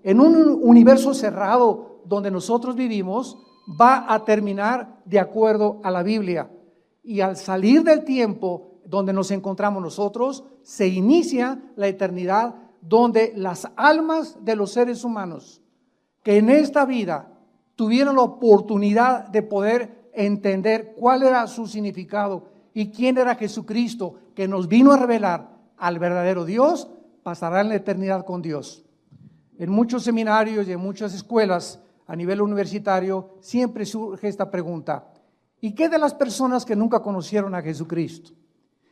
en un universo cerrado donde nosotros vivimos, va a terminar de acuerdo a la Biblia. Y al salir del tiempo donde nos encontramos nosotros, se inicia la eternidad, donde las almas de los seres humanos que en esta vida tuvieron la oportunidad de poder entender cuál era su significado y quién era Jesucristo, que nos vino a revelar al verdadero Dios, pasarán la eternidad con Dios. En muchos seminarios y en muchas escuelas a nivel universitario siempre surge esta pregunta: ¿y qué de las personas que nunca conocieron a Jesucristo?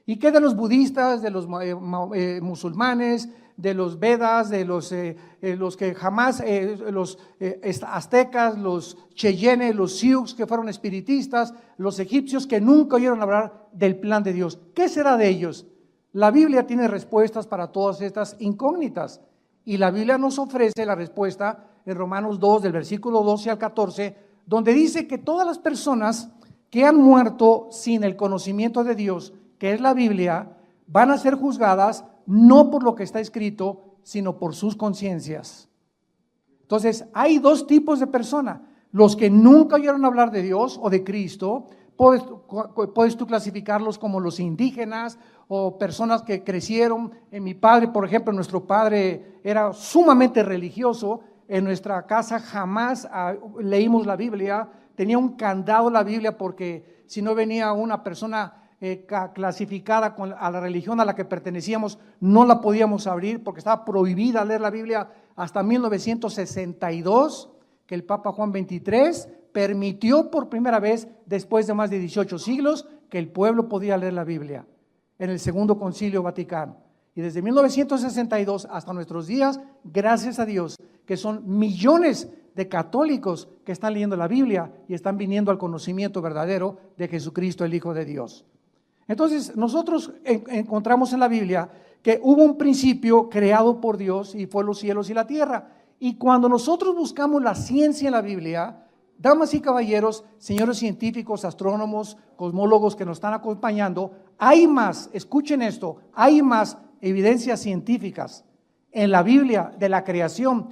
¿Y qué de los budistas, de los musulmanes, de los Vedas, de los que jamás, los aztecas, los cheyennes, los sioux que fueron espiritistas, los egipcios que nunca oyeron hablar del plan de Dios? ¿Qué será de ellos? La Biblia tiene respuestas para todas estas incógnitas, y la Biblia nos ofrece la respuesta en Romanos 2, del versículo 12 al 14, donde dice que todas las personas que han muerto sin el conocimiento de Dios, que es la Biblia, van a ser juzgadas no por lo que está escrito, sino por sus conciencias. Entonces, hay dos tipos de personas: los que nunca oyeron hablar de Dios o de Cristo. Puedes tú clasificarlos como los indígenas o personas que crecieron. En mi padre, por ejemplo, nuestro padre era sumamente religioso. En nuestra casa jamás leímos la Biblia. Tenía un candado la Biblia, porque si no venía una persona clasificada a la religión a la que pertenecíamos, no la podíamos abrir, porque estaba prohibida leer la Biblia hasta 1962, que el Papa Juan XXIII permitió por primera vez, después de más de 18 siglos, que el pueblo podía leer la Biblia, en el Segundo Concilio Vaticano. Y desde 1962 hasta nuestros días, gracias a Dios, que son millones de católicos que están leyendo la Biblia y están viniendo al conocimiento verdadero de Jesucristo, el Hijo de Dios. Entonces, nosotros encontramos en la Biblia que hubo un principio creado por Dios, y fue los cielos y la tierra. Y cuando nosotros buscamos la ciencia en la Biblia, damas y caballeros, señores científicos, astrónomos, cosmólogos que nos están acompañando, hay más, escuchen esto, hay más evidencias científicas en la Biblia de la creación,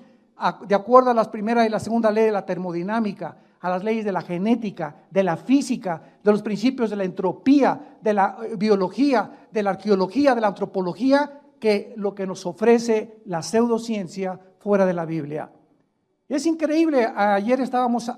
de acuerdo a las primera y la segunda ley de la termodinámica, a las leyes de la genética, de la física, de los principios de la entropía, de la biología, de la arqueología, de la antropología, que lo que nos ofrece la pseudociencia fuera de la Biblia. Es increíble. Antier estábamos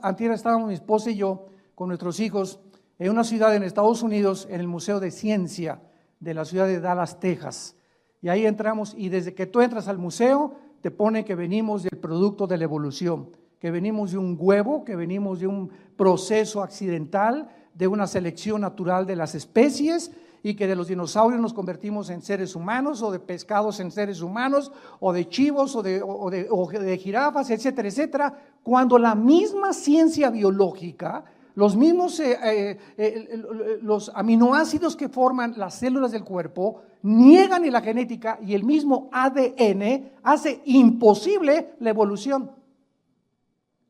mi esposa y yo con nuestros hijos en una ciudad en Estados Unidos, en el Museo de Ciencia de la ciudad de Dallas, Texas. Y ahí entramos, y desde que tú entras al museo, te pone que venimos del producto de la evolución, que venimos de un huevo, que venimos de un proceso accidental, de una selección natural de las especies, y que de los dinosaurios nos convertimos en seres humanos, o de pescados en seres humanos, o de chivos, o de jirafas, etcétera, etcétera, cuando la misma ciencia biológica, los mismos los aminoácidos que forman las células del cuerpo niegan, y la genética y el mismo ADN hace imposible la evolución.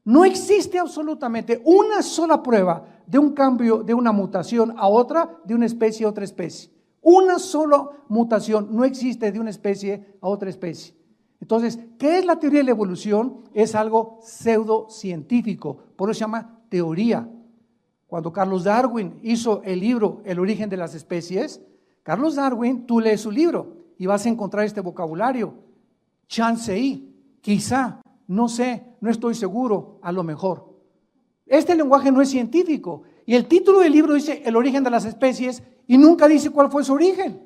No existe absolutamente una sola prueba de un cambio, de una mutación a otra, de una especie a otra especie. Una sola mutación no existe de una especie a otra especie. Entonces, ¿qué es la teoría de la evolución? Es algo pseudocientífico, por eso se llama teoría. Cuando Carlos Darwin hizo el libro El origen de las especies, Carlos Darwin, tú lees su libro y vas a encontrar este vocabulario: chance y, quizá, no sé, no estoy seguro, a lo mejor. Este lenguaje no es científico, y el título del libro dice El origen de las especies y nunca dice cuál fue su origen.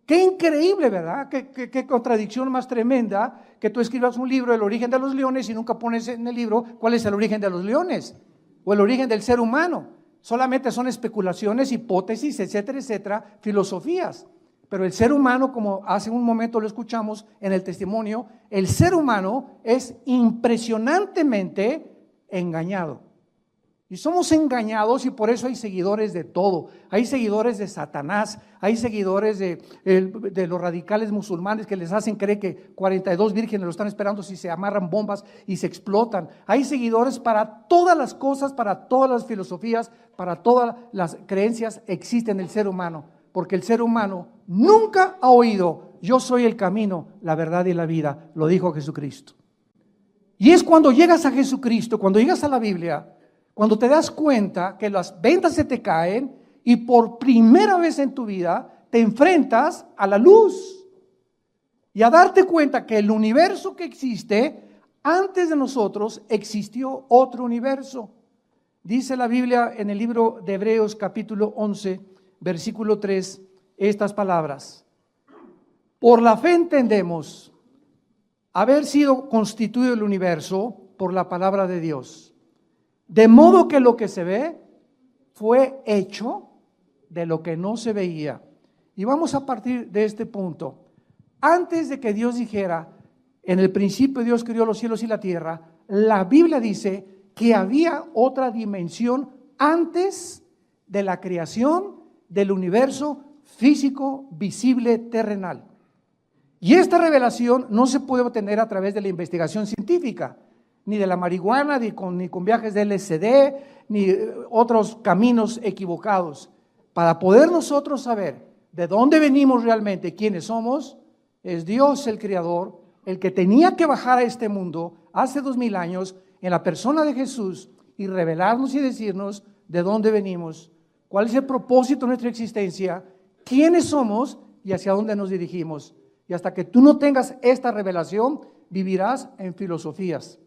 Qué increíble, ¿verdad? Qué contradicción más tremenda, que tú escribas un libro, El origen de los leones, y nunca pones en el libro cuál es el origen de los leones o el origen del ser humano. Solamente son especulaciones, hipótesis, etcétera, etcétera, filosofías. Pero el ser humano, como hace un momento lo escuchamos en el testimonio, el ser humano es impresionantemente engañado. Y somos engañados, y por eso hay seguidores de todo. Hay seguidores de Satanás, hay seguidores de los radicales musulmanes que les hacen creer que 42 vírgenes lo están esperando si se amarran bombas y se explotan. Hay seguidores para todas las cosas, para todas las filosofías, para todas las creencias existen en el ser humano. Porque el ser humano nunca ha oído: yo soy el camino, la verdad y la vida, lo dijo Jesucristo. Y es cuando llegas a Jesucristo, cuando llegas a la Biblia, cuando te das cuenta que las ventas se te caen y por primera vez en tu vida te enfrentas a la luz y a darte cuenta que el universo que existe, antes de nosotros existió otro universo. Dice la Biblia en el libro de Hebreos capítulo 11, versículo 3, estas palabras: por la fe entendemos haber sido constituido el universo por la palabra de Dios, de modo que lo que se ve fue hecho de lo que no se veía. Y vamos a partir de este punto. Antes de que Dios dijera, en el principio Dios creó los cielos y la tierra, la Biblia dice que había otra dimensión antes de la creación del universo físico, visible, terrenal. Y esta revelación no se puede obtener a través de la investigación científica, ni de la marihuana, ni con viajes de LSD, ni otros caminos equivocados. Para poder nosotros saber de dónde venimos realmente, quiénes somos, es Dios el Creador, el que tenía que bajar a este mundo hace 2000 años en la persona de Jesús y revelarnos y decirnos de dónde venimos, cuál es el propósito de nuestra existencia, quiénes somos y hacia dónde nos dirigimos. Y hasta que tú no tengas esta revelación, vivirás en filosofías.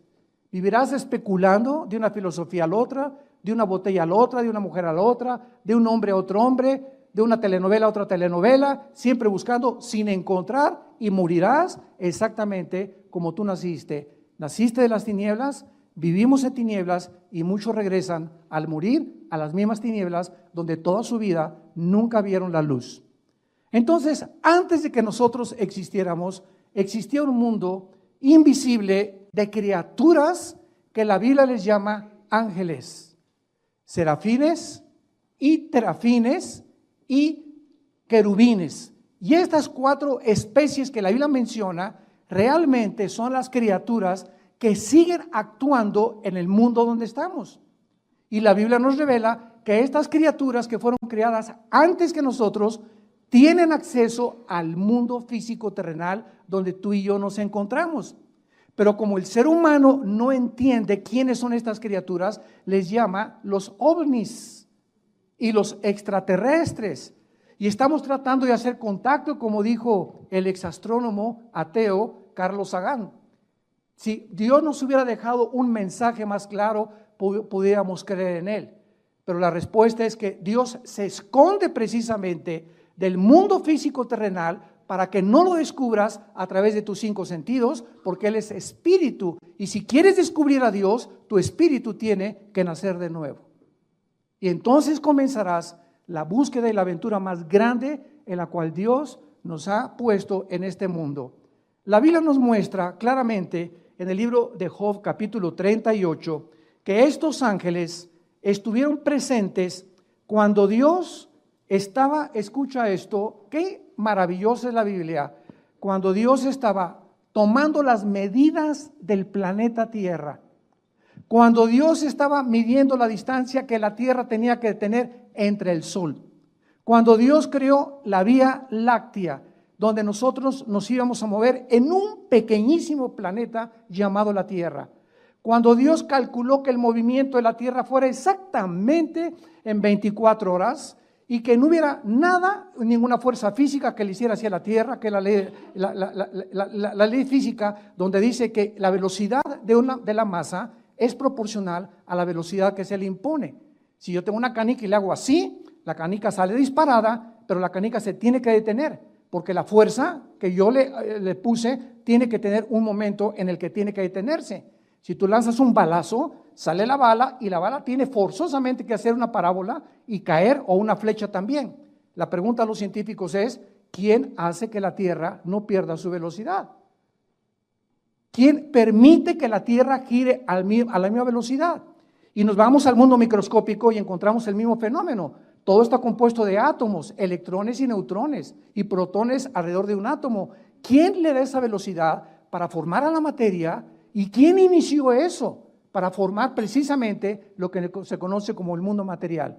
Vivirás especulando de una filosofía a la otra, de una botella a la otra, de una mujer a la otra, de un hombre a otro hombre, de una telenovela a otra telenovela, siempre buscando sin encontrar, y morirás exactamente como tú naciste. Naciste de las tinieblas, vivimos en tinieblas y muchos regresan al morir a las mismas tinieblas donde toda su vida nunca vieron la luz. Entonces, antes de que nosotros existiéramos, existía un mundo invisible de criaturas que la Biblia les llama ángeles, serafines y terafines y querubines. Y estas 4 especies que la Biblia menciona realmente son las criaturas que siguen actuando en el mundo donde estamos. Y la Biblia nos revela que estas criaturas que fueron creadas antes que nosotros tienen acceso al mundo físico terrenal donde tú y yo nos encontramos. Pero como el ser humano no entiende quiénes son estas criaturas, les llama los ovnis y los extraterrestres. Y estamos tratando de hacer contacto, como dijo el exastrónomo ateo Carlos Sagan. Si Dios nos hubiera dejado un mensaje más claro, pudiéramos creer en él. Pero la respuesta es que Dios se esconde precisamente del mundo físico terrenal para que no lo descubras a través de tus 5 sentidos, porque Él es espíritu. Y si quieres descubrir a Dios, tu espíritu tiene que nacer de nuevo. Y entonces comenzarás la búsqueda y la aventura más grande en la cual Dios nos ha puesto en este mundo. La Biblia nos muestra claramente en el libro de Job capítulo 38 que estos ángeles estuvieron presentes cuando Dios estaba, escucha esto, qué maravillosa es la Biblia, cuando Dios estaba tomando las medidas del planeta Tierra, cuando Dios estaba midiendo la distancia que la Tierra tenía que tener entre el Sol, cuando Dios creó la Vía Láctea, donde nosotros nos íbamos a mover en un pequeñísimo planeta llamado la Tierra, cuando Dios calculó que el movimiento de la Tierra fuera exactamente en 24 horas, y que no hubiera nada, ninguna fuerza física que le hiciera hacia la Tierra, que la ley física, donde dice que la velocidad de la masa es proporcional a la velocidad que se le impone. Si yo tengo una canica y le hago así, la canica sale disparada, pero la canica se tiene que detener, porque la fuerza que yo le puse tiene que tener un momento en el que tiene que detenerse. Si tú lanzas un balazo, sale la bala y la bala tiene forzosamente que hacer una parábola y caer, o una flecha también. La pregunta a los científicos es, ¿quién hace que la Tierra no pierda su velocidad? ¿Quién permite que la Tierra gire a la misma velocidad? Y nos vamos al mundo microscópico y encontramos el mismo fenómeno. Todo está compuesto de átomos, electrones y neutrones y protones alrededor de un átomo. ¿Quién le da esa velocidad para formar a la materia? ¿Y quién inició eso para formar precisamente lo que se conoce como el mundo material?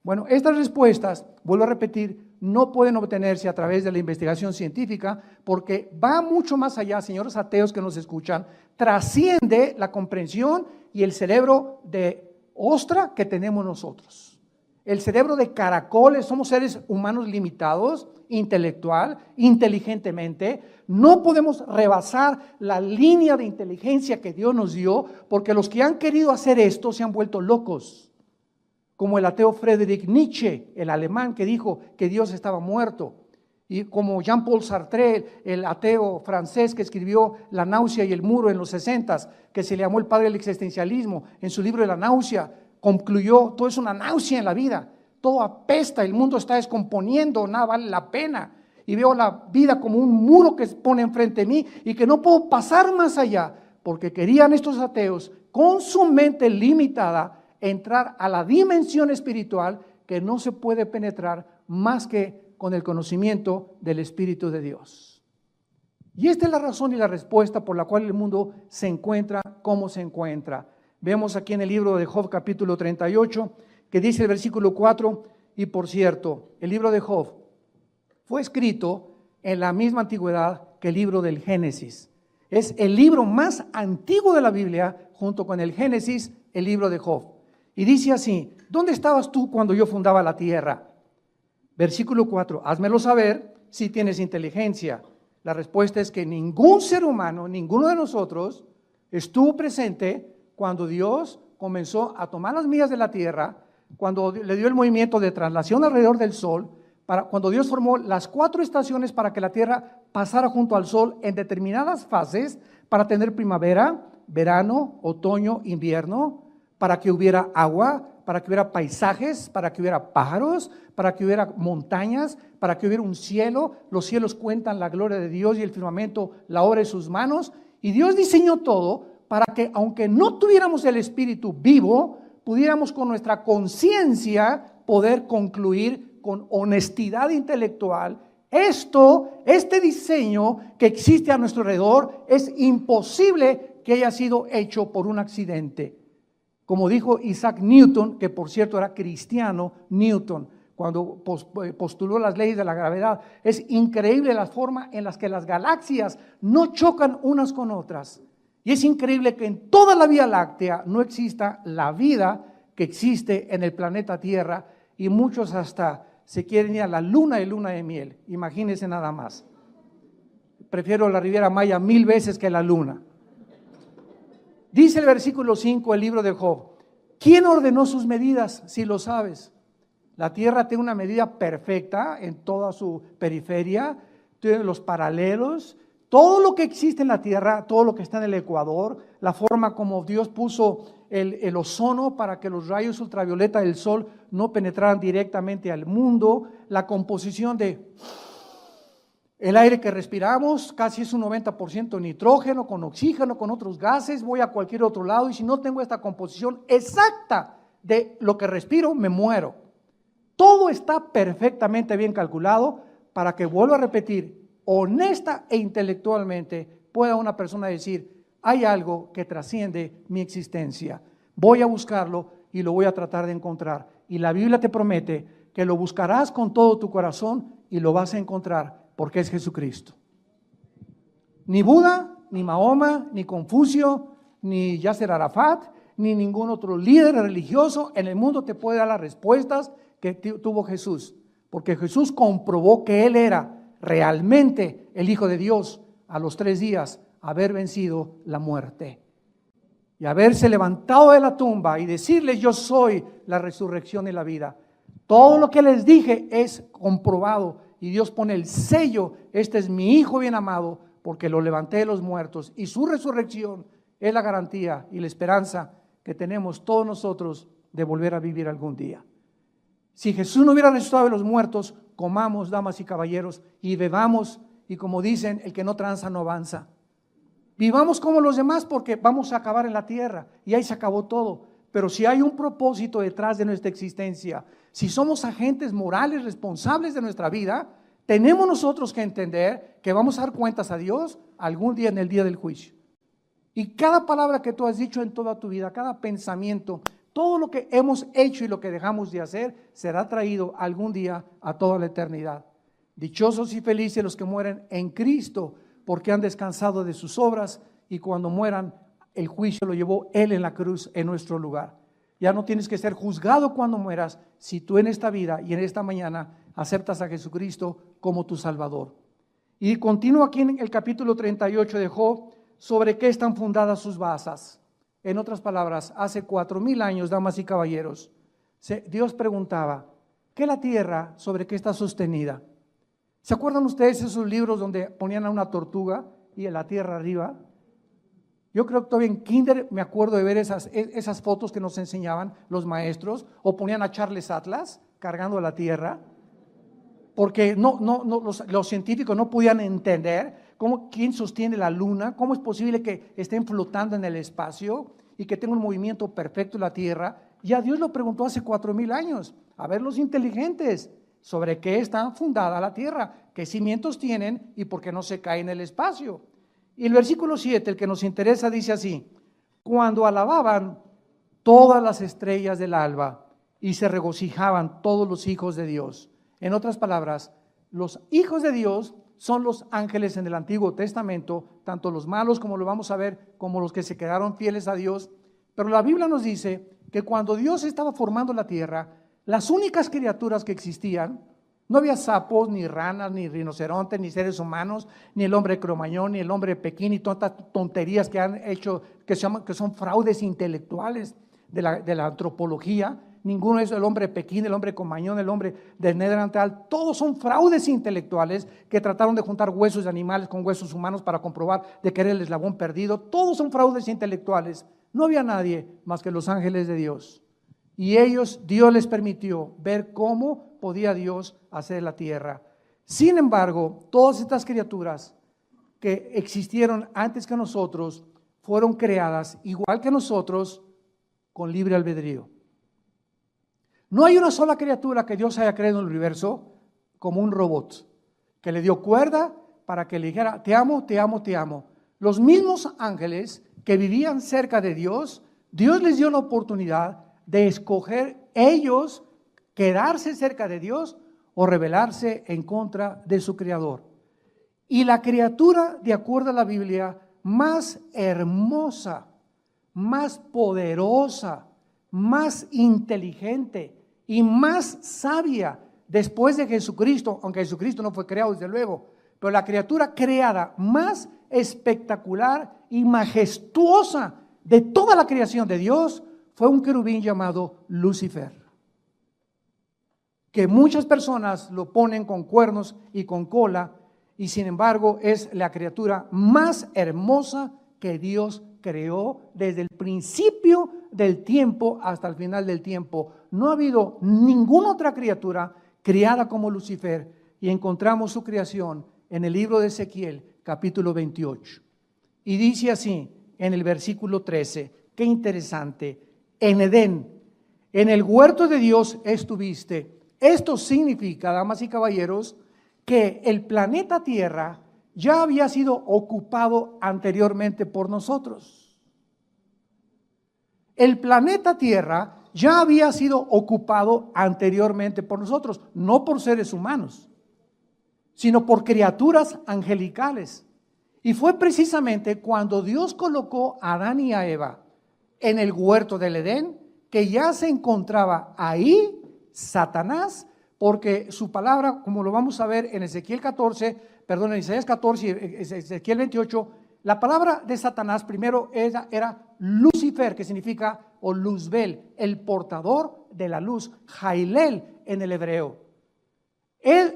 Bueno, estas respuestas, vuelvo a repetir, no pueden obtenerse a través de la investigación científica, porque va mucho más allá, señores ateos que nos escuchan, trasciende la comprensión y el cerebro de ostra que tenemos nosotros. El cerebro de caracoles, somos seres humanos limitados, intelectual, inteligentemente. No podemos rebasar la línea de inteligencia que Dios nos dio, porque los que han querido hacer esto se han vuelto locos. Como el ateo Friedrich Nietzsche, el alemán, que dijo que Dios estaba muerto. Y como Jean-Paul Sartre, el ateo francés que escribió La náusea y el muro en los 60s, que se le llamó el padre del existencialismo, en su libro de La náusea, concluyó: todo es una náusea en la vida, todo apesta, el mundo está descomponiendo, nada vale la pena. Y veo la vida como un muro que se pone enfrente de mí y que no puedo pasar más allá, porque querían estos ateos, con su mente limitada, entrar a la dimensión espiritual que no se puede penetrar más que con el conocimiento del Espíritu de Dios. Y esta es la razón y la respuesta por la cual el mundo se encuentra como se encuentra. Vemos aquí en el libro de Job capítulo 38, que dice el versículo 4, y por cierto, el libro de Job fue escrito en la misma antigüedad que el libro del Génesis. Es el libro más antiguo de la Biblia, junto con el Génesis, el libro de Job. Y dice así: ¿dónde estabas tú cuando yo fundaba la tierra? Versículo 4, házmelo saber si tienes inteligencia. La respuesta es que ningún ser humano, ninguno de nosotros, estuvo presente cuando Dios comenzó a tomar las millas de la tierra, cuando le dio el movimiento de traslación alrededor del sol, cuando Dios formó las 4 estaciones para que la tierra pasara junto al sol en determinadas fases, para tener primavera, verano, otoño, invierno, para que hubiera agua, para que hubiera paisajes, para que hubiera pájaros, para que hubiera montañas, para que hubiera un cielo. Los cielos cuentan la gloria de Dios y el firmamento la obra de sus manos. Y Dios diseñó todo para que, aunque no tuviéramos el Espíritu vivo, pudiéramos con nuestra conciencia poder concluir con honestidad intelectual: este diseño que existe a nuestro alrededor es imposible que haya sido hecho por un accidente. Como dijo Isaac Newton, que por cierto era cristiano, Newton, cuando postuló las leyes de la gravedad, es increíble la forma en la que las galaxias no chocan unas con otras. Y es increíble que en toda la Vía Láctea no exista la vida que existe en el planeta Tierra, y muchos hasta se quieren ir a la luna de miel. Imagínense nada más. Prefiero la Riviera Maya 1000 veces que la luna. Dice el versículo 5, el libro de Job: ¿quién ordenó sus medidas, si lo sabes? La tierra tiene una medida perfecta en toda su periferia, tiene los paralelos, todo lo que existe en la tierra, todo lo que está en el ecuador, la forma como Dios puso el ozono para que los rayos ultravioleta del sol no penetraran directamente al mundo, la composición de el aire que respiramos, casi es un 90% nitrógeno, con oxígeno, con otros gases. Voy a cualquier otro lado y si no tengo esta composición exacta de lo que respiro, me muero. Todo está perfectamente bien calculado para que, vuelvo a repetir, honesta e intelectualmente pueda una persona decir: hay algo que trasciende mi existencia. Voy a buscarlo y lo voy a tratar de encontrar. Y la Biblia te promete que lo buscarás con todo tu corazón y lo vas a encontrar, porque es Jesucristo. Ni Buda, ni Mahoma, ni Confucio, ni Yasser Arafat, ni ningún otro líder religioso en el mundo te puede dar las respuestas que tuvo Jesús, porque Jesús comprobó que Él era realmente el Hijo de Dios a los 3 días haber vencido la muerte y haberse levantado de la tumba y decirles: yo soy la resurrección y la vida. Todo lo que les dije es comprobado y Dios pone el sello: este es mi Hijo bien amado, porque lo levanté de los muertos, y su resurrección es la garantía y la esperanza que tenemos todos nosotros de volver a vivir algún día. Si Jesús no hubiera resucitado de los muertos, comamos, damas y caballeros, y bebamos, y como dicen, el que no tranza no avanza. Vivamos como los demás, porque vamos a acabar en la tierra y ahí se acabó todo. Pero si hay un propósito detrás de nuestra existencia, si somos agentes morales responsables de nuestra vida, tenemos nosotros que entender que vamos a dar cuentas a Dios algún día en el día del juicio. Y cada palabra que tú has dicho en toda tu vida, cada pensamiento, Todo lo que hemos hecho y lo que dejamos de hacer será traído algún día a toda la eternidad. Dichosos y felices los que mueren en Cristo, porque han descansado de sus obras y cuando mueran, el juicio lo llevó Él en la cruz en nuestro lugar. Ya no tienes que ser juzgado cuando mueras si tú en esta vida y en esta mañana aceptas a Jesucristo como tu Salvador. Y continúa aquí en el capítulo 38 de Job, sobre qué están fundadas sus basas. En otras palabras, hace 4000 años, damas y caballeros, Dios preguntaba, ¿qué la tierra sobre qué está sostenida? ¿Se acuerdan ustedes esos libros donde ponían a una tortuga y a la tierra arriba? Yo creo que todavía en kinder me acuerdo de ver esas fotos que nos enseñaban los maestros, o ponían a Charles Atlas cargando la tierra, porque los científicos no podían entender quién sostiene la luna, cómo es posible que estén flotando en el espacio y que tenga un movimiento perfecto la tierra. Ya Dios lo preguntó hace 4000 años, a ver los inteligentes, sobre qué está fundada la tierra, qué cimientos tienen y por qué no se cae en el espacio. Y el versículo 7, el que nos interesa, dice así: cuando alababan todas las estrellas del alba y se regocijaban todos los hijos de Dios. En otras palabras, los hijos de Dios son los ángeles en el Antiguo Testamento, tanto los malos, como lo vamos a ver, como los que se quedaron fieles a Dios. Pero la Biblia nos dice que cuando Dios estaba formando la tierra, las únicas criaturas que existían, no había sapos, ni ranas, ni rinocerontes, ni seres humanos, ni el hombre cromañón, ni el hombre Pekín, y todas estas tonterías que han hecho, que son fraudes intelectuales de la antropología. Ninguno es el hombre Pekín, el hombre cromañón, el hombre del Neandertal. Todos son fraudes intelectuales que trataron de juntar huesos de animales con huesos humanos para comprobar de que era el eslabón perdido. Todos son fraudes intelectuales. No había nadie más que los ángeles de Dios. Y Dios les permitió ver cómo podía Dios hacer la tierra. Sin embargo, todas estas criaturas que existieron antes que nosotros fueron creadas igual que nosotros con libre albedrío. No hay una sola criatura que Dios haya creado en el universo como un robot, que le dio cuerda para que le dijera, te amo, te amo, te amo. Los mismos ángeles que vivían cerca de Dios, Dios les dio la oportunidad de escoger ellos quedarse cerca de Dios o rebelarse en contra de su Creador. Y la criatura, de acuerdo a la Biblia, más hermosa, más poderosa, más inteligente y más sabia después de Jesucristo, aunque Jesucristo no fue creado desde luego, pero la criatura creada más espectacular y majestuosa de toda la creación de Dios fue un querubín llamado Lucifer, que muchas personas lo ponen con cuernos y con cola, y sin embargo es la criatura más hermosa que Dios creó desde el principio del tiempo hasta el final del tiempo. No ha habido ninguna otra criatura creada como Lucifer, y encontramos su creación en el libro de Ezequiel, capítulo 28. Y dice así en el versículo 13, qué interesante: en Edén, en el huerto de Dios estuviste. Esto significa, damas y caballeros, que el planeta Tierra ya había sido ocupado anteriormente por nosotros. El planeta Tierra ya había sido ocupado anteriormente por nosotros, no por seres humanos, sino por criaturas angelicales. Y fue precisamente cuando Dios colocó a Adán y a Eva en el huerto del Edén, que ya se encontraba ahí Satanás, porque su palabra, como lo vamos a ver en Isaías 14 y Ezequiel 28, la palabra de Satanás primero era Lucifer, que significa, o Luzbel, el portador de la luz, Jailel en el hebreo.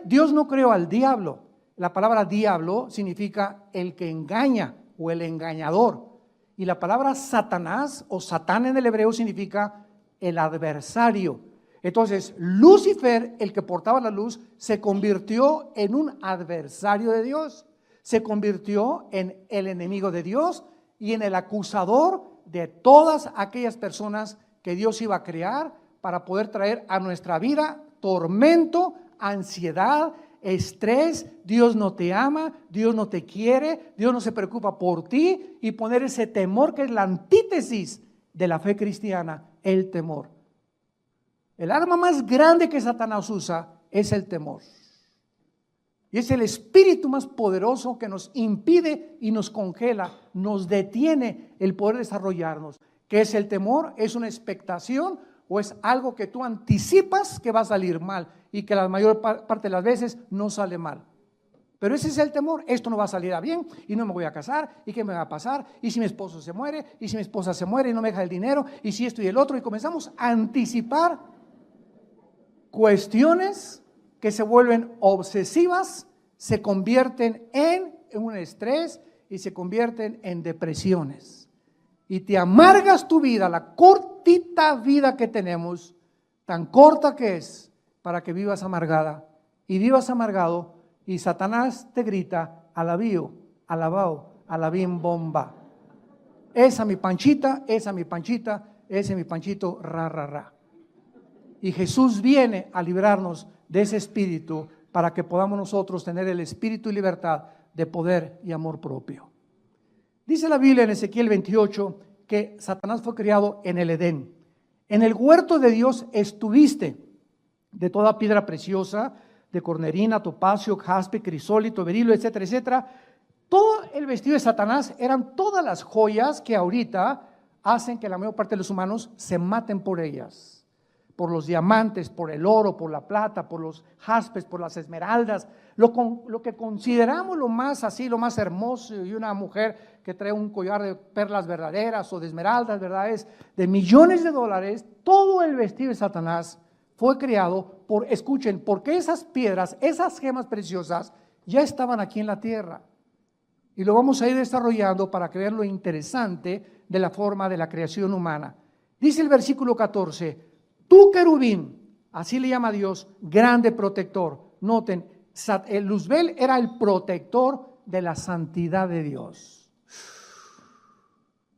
Dios no creó al diablo. La palabra diablo significa el que engaña o el engañador. Y la palabra Satanás o Satán en el hebreo significa el adversario. Entonces, Lucifer, el que portaba la luz, se convirtió en un adversario de Dios. Se convirtió en el enemigo de Dios y en el acusador de todas aquellas personas que Dios iba a crear para poder traer a nuestra vida tormento, ansiedad, estrés. Dios no te ama, Dios no te quiere, Dios no se preocupa por ti, y poner ese temor que es la antítesis de la fe cristiana, el temor. El arma más grande que Satanás usa es el temor. Y es el espíritu más poderoso que nos impide y nos congela, nos detiene el poder desarrollarnos. ¿Qué es el temor? ¿Es una expectación o es algo que tú anticipas que va a salir mal y que la mayor parte de las veces no sale mal? Pero ese es el temor. Esto no va a salir a bien y no me voy a casar y qué me va a pasar y si mi esposo se muere y si mi esposa se muere y no me deja el dinero y si esto y el otro, y comenzamos a anticipar cuestiones que se vuelven obsesivas, se convierten en un estrés y se convierten en depresiones. Y te amargas tu vida, la cortita vida que tenemos, tan corta que es, para que vivas amargada y vivas amargado, y Satanás te grita: alabío, alabao, alabim bomba. Esa mi panchita, esa mi panchita, ese mi panchito, ra, ra, ra. Y Jesús viene a librarnos de ese espíritu para que podamos nosotros tener el espíritu y libertad de poder y amor propio. Dice la Biblia en Ezequiel 28 que Satanás fue criado en el Edén. En el huerto de Dios estuviste, de toda piedra preciosa, de cornerina, topacio, jaspe, crisólito, berilo, etcétera, etcétera. Todo el vestido de Satanás eran todas las joyas que ahorita hacen que la mayor parte de los humanos se maten por ellas. Por los diamantes, por el oro, por la plata, por los jaspes, por las esmeraldas, lo que consideramos lo más así, lo más hermoso, y una mujer que trae un collar de perlas verdaderas o de esmeraldas, ¿verdad? Es de millones de dólares. Todo el vestido de Satanás fue creado por, escuchen, porque esas piedras, esas gemas preciosas ya estaban aquí en la tierra. Y lo vamos a ir desarrollando para que vean lo interesante de la forma de la creación humana. Dice el versículo 14: tú, querubín, así le llama Dios, grande protector. Noten, el Luzbel era el protector de la santidad de Dios.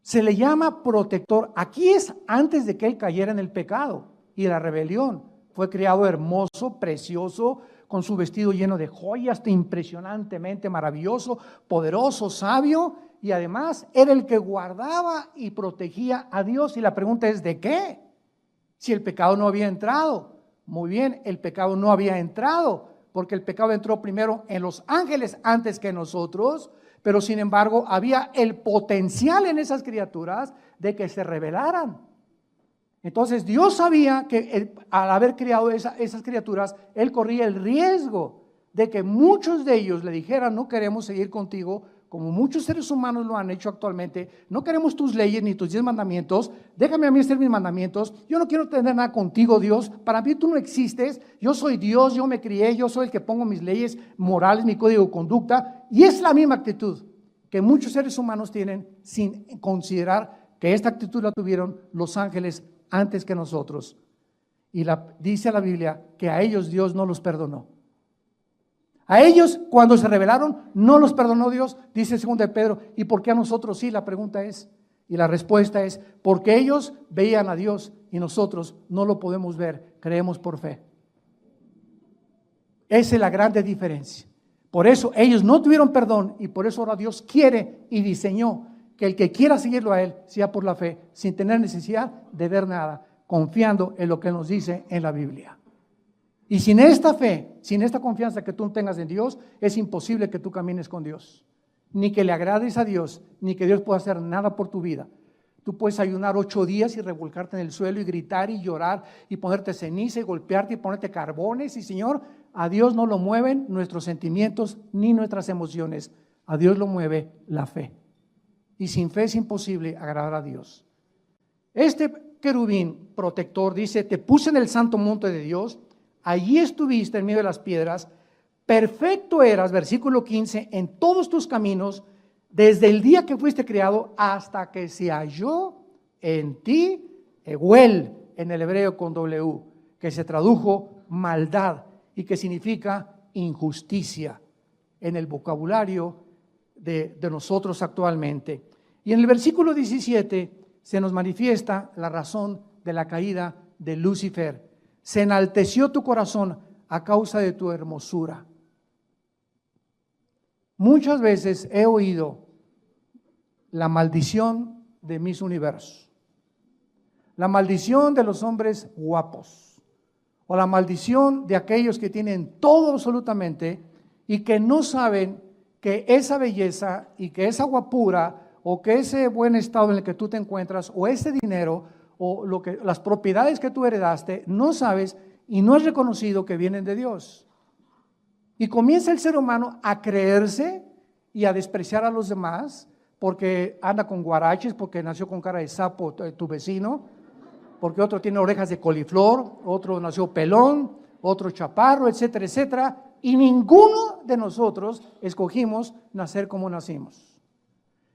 Se le llama protector. Aquí es antes de que él cayera en el pecado y la rebelión. Fue creado hermoso, precioso, con su vestido lleno de joyas, impresionantemente maravilloso, poderoso, sabio, y además era el que guardaba y protegía a Dios. Y la pregunta es, ¿de qué? Si el pecado no había entrado. Muy bien, el pecado no había entrado, porque el pecado entró primero en los ángeles antes que nosotros, pero sin embargo había el potencial en esas criaturas de que se rebelaran. Entonces Dios sabía que al haber creado esas criaturas, Él corría el riesgo de que muchos de ellos le dijeran: no queremos seguir contigo, como muchos seres humanos lo han hecho actualmente, no queremos tus leyes ni tus 10 mandamientos, déjame a mí hacer mis mandamientos, yo no quiero tener nada contigo, Dios, para mí tú no existes, yo soy Dios, yo me crié, yo soy el que pongo mis leyes morales, mi código de conducta, y es la misma actitud que muchos seres humanos tienen sin considerar que esta actitud la tuvieron los ángeles antes que nosotros. Y dice la Biblia que a ellos Dios no los perdonó. A ellos, cuando se rebelaron, no los perdonó Dios, dice 2 de Pedro. ¿Y por qué a nosotros sí? La pregunta es, y la respuesta es, porque ellos veían a Dios y nosotros no lo podemos ver, creemos por fe. Esa es la grande diferencia. Por eso ellos no tuvieron perdón y por eso ahora Dios quiere y diseñó que el que quiera seguirlo a Él sea por la fe, sin tener necesidad de ver nada, confiando en lo que nos dice en la Biblia. Y sin esta fe, sin esta confianza que tú tengas en Dios, es imposible que tú camines con Dios, ni que le agrades a Dios, ni que Dios pueda hacer nada por tu vida. Tú puedes ayunar 8 días y revolcarte en el suelo y gritar y llorar y ponerte ceniza y golpearte y ponerte carbones, y Señor, a Dios no lo mueven nuestros sentimientos ni nuestras emociones, a Dios lo mueve la fe. Y sin fe es imposible agradar a Dios. Este querubín protector dice: te puse en el santo monte de Dios, allí estuviste en medio de las piedras, perfecto eras, versículo 15, en todos tus caminos, desde el día que fuiste creado hasta que se halló en ti, Eguel, en el hebreo con W, que se tradujo maldad y que significa injusticia en el vocabulario de nosotros actualmente. Y en el versículo 17 se nos manifiesta la razón de la caída de Lucifer. Se enalteció tu corazón a causa de tu hermosura. Muchas veces he oído la maldición de Miss Universo. La maldición de los hombres guapos, o la maldición de aquellos que tienen todo absolutamente y que no saben que esa belleza y que esa guapura o que ese buen estado en el que tú te encuentras o ese dinero o las propiedades que tú heredaste, no sabes y no es reconocido que vienen de Dios. Y comienza el ser humano a creerse y a despreciar a los demás porque anda con guaraches, porque nació con cara de sapo tu vecino, porque otro tiene orejas de coliflor, otro nació pelón, otro chaparro, etcétera, etcétera. Y ninguno de nosotros escogimos nacer como nacimos.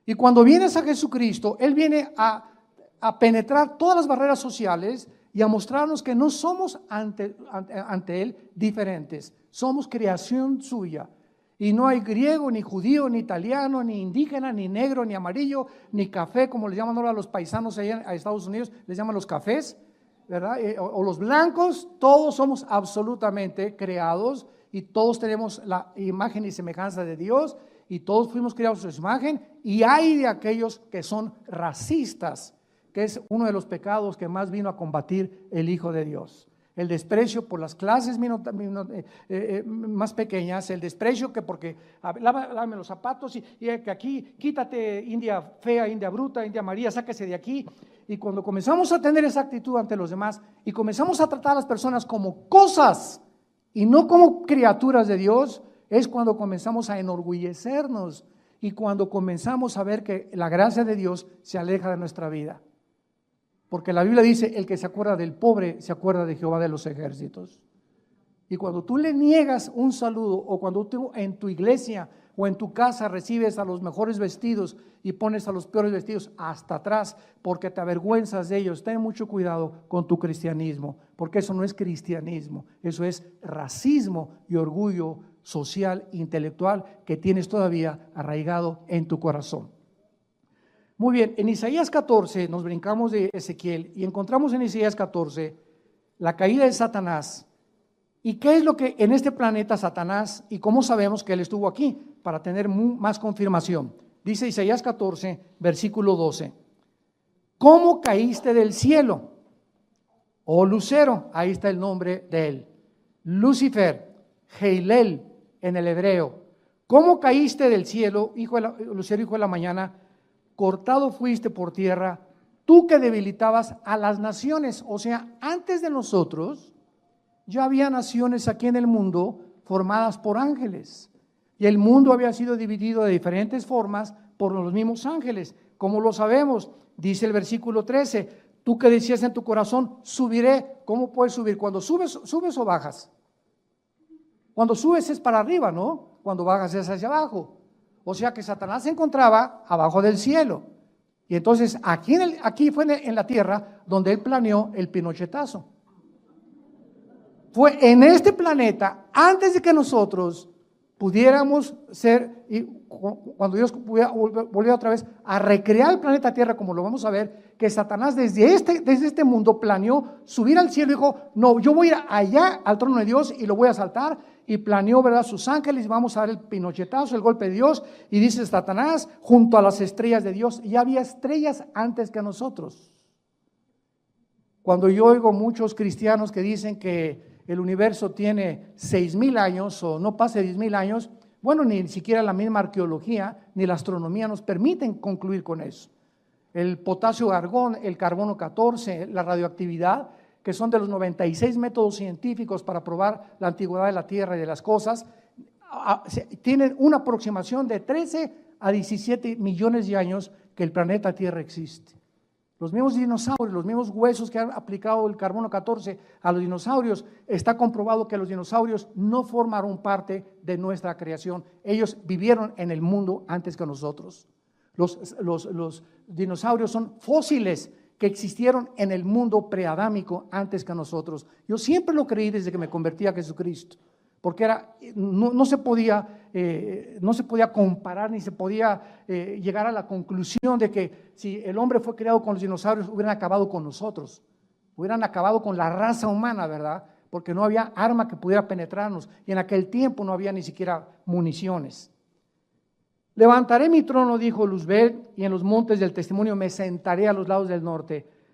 Y cuando vienes a Jesucristo, Él viene a penetrar todas las barreras sociales y a mostrarnos que no somos ante Él diferentes. Somos creación suya. Y no hay griego, ni judío, ni italiano, ni indígena, ni negro, ni amarillo, ni café, como le llaman ahora a los paisanos allá en Estados Unidos, les llaman los cafés, ¿verdad? O los blancos, todos somos absolutamente creados y todos tenemos la imagen y semejanza de Dios y todos fuimos creados a su imagen. Y hay de aquellos que son racistas, que es uno de los pecados que más vino a combatir el Hijo de Dios. El desprecio por las clases más pequeñas, el desprecio que porque lávame los zapatos y que aquí quítate India fea, India bruta, India María, sáquese de aquí. Y cuando comenzamos a tener esa actitud ante los demás y comenzamos a tratar a las personas como cosas y no como criaturas de Dios, es cuando comenzamos a enorgullecernos y cuando comenzamos a ver que la gracia de Dios se aleja de nuestra vida. Porque la Biblia dice, el que se acuerda del pobre, se acuerda de Jehová de los ejércitos. Y cuando tú le niegas un saludo, o cuando tú en tu iglesia o en tu casa recibes a los mejores vestidos y pones a los peores vestidos hasta atrás, porque te avergüenzas de ellos, ten mucho cuidado con tu cristianismo, porque eso no es cristianismo, eso es racismo y orgullo social, intelectual, que tienes todavía arraigado en tu corazón. Muy bien, en Isaías 14 nos brincamos de Ezequiel y encontramos en Isaías 14 la caída de Satanás. ¿Y qué es lo que en este planeta Satanás y cómo sabemos que él estuvo aquí? Para tener más confirmación. Dice Isaías 14, versículo 12. ¿Cómo caíste del cielo? Oh Lucero, ahí está el nombre de él. Lucifer, Heilel en el hebreo. ¿Cómo caíste del cielo, Lucero, hijo de la mañana? Cortado fuiste por tierra, tú que debilitabas a las naciones. O sea, antes de nosotros ya había naciones aquí en el mundo formadas por ángeles. Y el mundo había sido dividido de diferentes formas por los mismos ángeles. ¿Cómo lo sabemos? Dice el versículo 13, tú que decías en tu corazón, subiré. ¿Cómo puedes subir? Cuando subes o bajas. Cuando subes es para arriba, ¿no? Cuando bajas es hacia abajo. O sea que Satanás se encontraba abajo del cielo. Y entonces aquí fue en la tierra donde él planeó el pinochetazo. Fue en este planeta, antes de que nosotros pudiéramos ser, y cuando Dios volvió otra vez a recrear el planeta Tierra, como lo vamos a ver, que Satanás desde este mundo planeó subir al cielo y dijo, no, yo voy a ir allá al trono de Dios y lo voy a asaltar, y planeó, ¿verdad?, sus ángeles, vamos a dar el pinochetazo, el golpe de Dios, y dice Satanás, junto a las estrellas de Dios, y había estrellas antes que nosotros. Cuando yo oigo muchos cristianos que dicen que el universo tiene 6,000 años o no pase 10,000 años, bueno, ni siquiera la misma arqueología ni la astronomía nos permiten concluir con eso. El potasio argón, el carbono 14, la radioactividad, que son de los 96 métodos científicos para probar la antigüedad de la Tierra y de las cosas, tienen una aproximación de 13 a 17 millones de años que el planeta Tierra existe. Los mismos dinosaurios, los mismos huesos que han aplicado el carbono 14 a los dinosaurios, está comprobado que los dinosaurios no formaron parte de nuestra creación. Ellos vivieron en el mundo antes que nosotros. Los dinosaurios son fósiles que existieron en el mundo preadámico antes que nosotros. Yo siempre lo creí desde que me convertí a Jesucristo, porque no se podía comparar ni se podía llegar a la conclusión de que si el hombre fue creado con los dinosaurios hubieran acabado con nosotros, hubieran acabado con la raza humana, ¿verdad? Porque no había arma que pudiera penetrarnos y en aquel tiempo no había ni siquiera municiones. Levantaré mi trono, dijo Luzbel, y en los montes del testimonio me sentaré a los lados del norte.